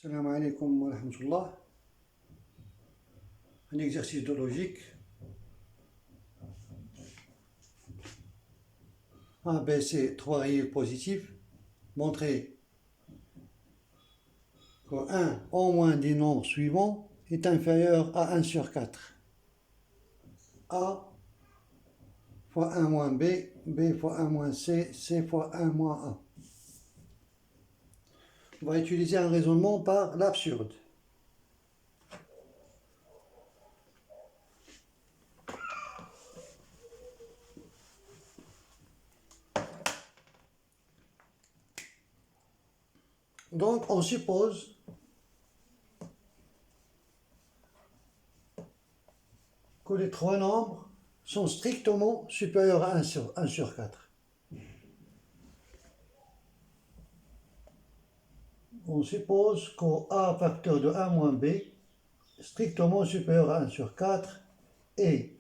Salam alaikum wa rahmatullah. Un exercice de logique. A, B, C, trois réels positifs. Montrer que 1 au moins des nombres suivants est inférieur à 1 sur 4. A fois 1 moins B, B fois 1 moins C, C fois 1 moins A. On va utiliser un raisonnement par l'absurde. Donc, on suppose que les trois nombres sont strictement supérieurs à 1 sur 4. On suppose que A facteur de 1 moins B est strictement supérieur à 1 sur 4 et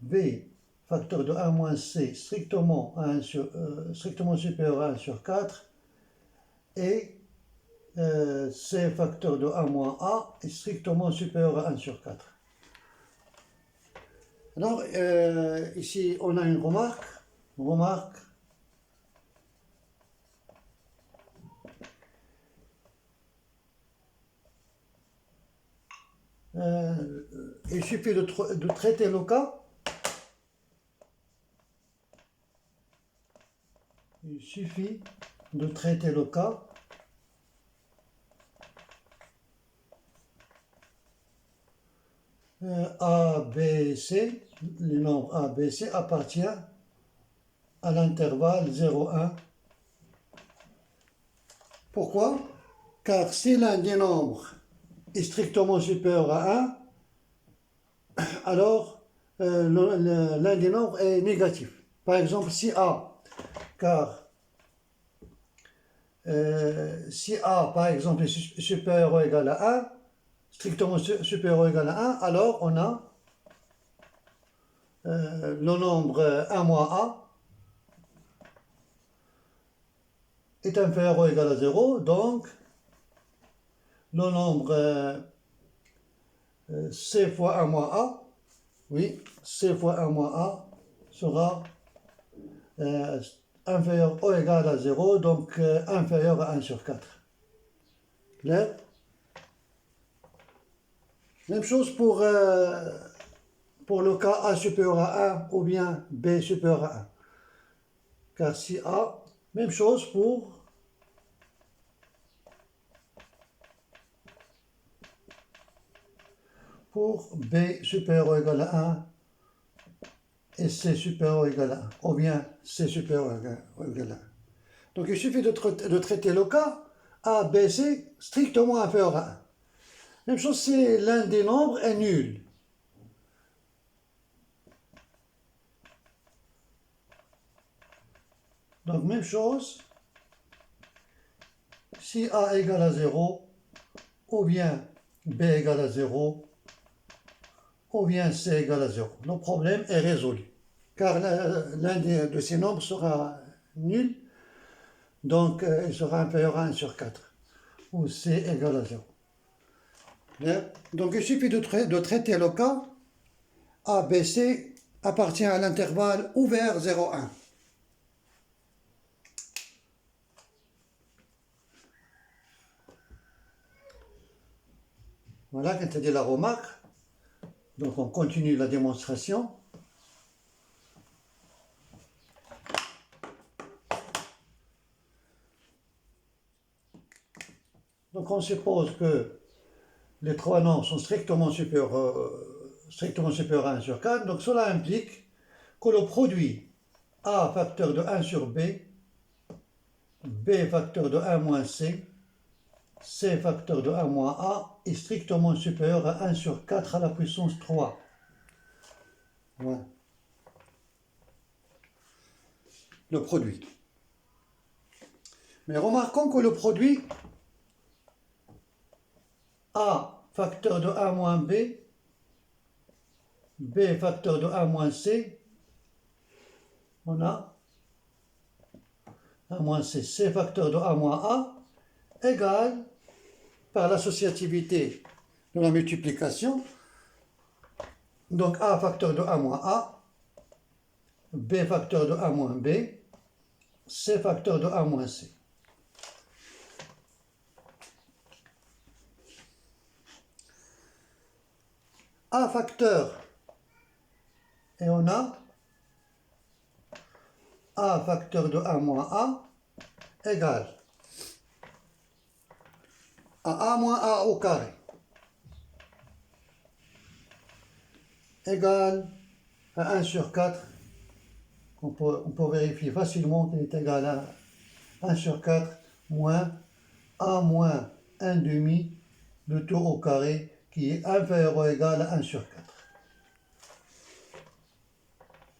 B facteur de 1 moins C strictement supérieur à 1 sur 4 et C facteur de 1 moins A est strictement supérieur à 1 sur 4. Alors, ici, on a une remarque. Il suffit de traiter le cas. Il suffit de traiter le cas. A, B, C, les nombres A, B, C appartiennent à l'intervalle 0, 1. Pourquoi? Car si l'un des nombres est strictement supérieur à 1, alors l'un des nombres est négatif. Par exemple, si A, si A, par exemple, est supérieur ou égal à 1, strictement supérieur ou égal à 1, alors on a le nombre 1 moins A est inférieur ou égal à 0, donc le nombre C fois 1 moins A, oui, C fois 1 moins A sera inférieur ou égal à 0, donc inférieur à 1 sur 4. Clair? Même chose pour le cas A supérieur à 1 ou bien B supérieur à 1. Car si A, même chose pour B supérieur ou égal à 1 et C supérieur ou égal à 1, ou bien C supérieur ou égal à 1. Donc il suffit de traiter le cas A, B, C strictement inférieur à 1. Même chose si l'un des nombres est nul. Donc même chose, si A égale à 0, ou bien B égale à 0, ou bien C égale à 0. Le problème est résolu, car l'un de ces nombres sera nul, donc il sera inférieur à 1 sur 4, ou C égale à 0. Bien. Donc il suffit de traiter le cas A, B, C appartient à l'intervalle ouvert 0, 1. Voilà, quand tu dit la remarque. Donc on continue la démonstration. Donc on suppose que les trois nombres sont strictement supérieurs à 1 sur 4. Donc cela implique que le produit A facteur de 1 sur B, B facteur de 1 moins C, C facteur de 1 moins A est strictement supérieur à 1 sur 4 à la puissance 3. Voilà. Le produit. Mais remarquons que le produit A facteur de 1 moins B, B facteur de 1 moins C, on a 1 moins C, C facteur de 1 moins A, égale par l'associativité de la multiplication. Donc A facteur de A moins A, B facteur de A moins B, C facteur de A moins C. A facteur, et on a A facteur de A moins A égale à A moins A au carré égale à 1 sur 4. On peut vérifier facilement qu'il est égal à 1 sur 4 moins A moins 1 demi de tout au carré qui est inférieur ou égal à 1 sur 4.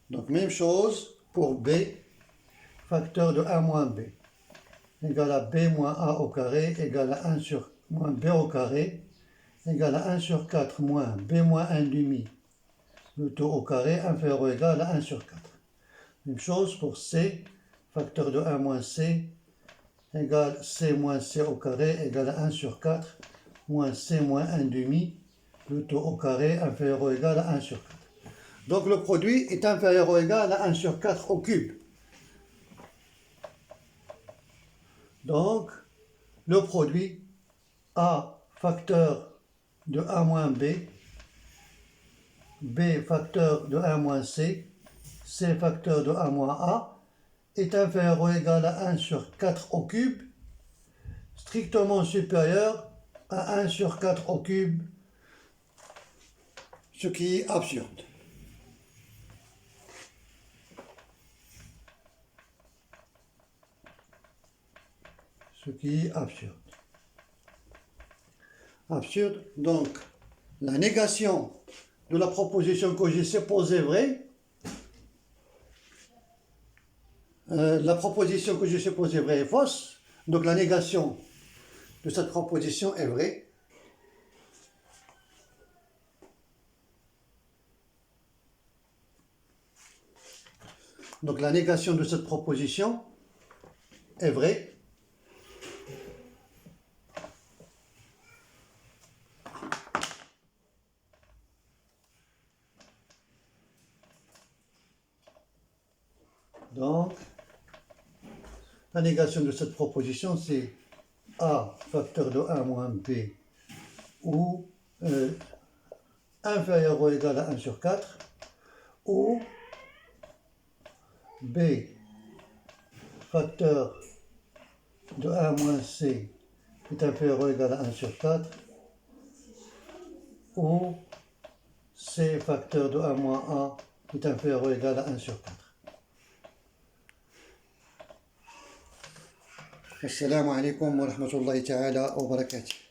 Donc même chose pour B, facteur de A moins B, égal à B moins A au carré, égal à 1 sur moins B au carré, égal à 1 sur 4 moins B moins 1 demi de tout au carré, inférieur ou égal à 1 sur 4. Même chose pour C, facteur de A moins C, égale C moins C au carré, égal à 1 sur 4, moins C moins 1 demi, le tout au carré, inférieur ou égal à 1 sur 4. Donc le produit est inférieur ou égal à 1 sur 4 au cube. Donc le produit A facteur de A moins B, B facteur de A moins C, C facteur de A moins A, est inférieur ou égal à 1 sur 4 au cube, strictement supérieur à 1 sur 4 au cube, ce qui est absurde. Ce qui est absurde. Absurde, donc la négation de la proposition que j'ai supposée vraie, la proposition que j'ai supposée vraie est fausse, donc la négation de cette proposition est vraie. Donc la négation de cette proposition est vraie. Donc, la négation de cette proposition, c'est A facteur de A moins B ou inférieur ou égal à 1 sur 4 ou B facteur de A moins C est inférieur ou égal à 1 sur 4 ou C facteur de A moins A est inférieur ou égal à 1 sur 4. السلام عليكم ورحمة الله تعالى وبركاته.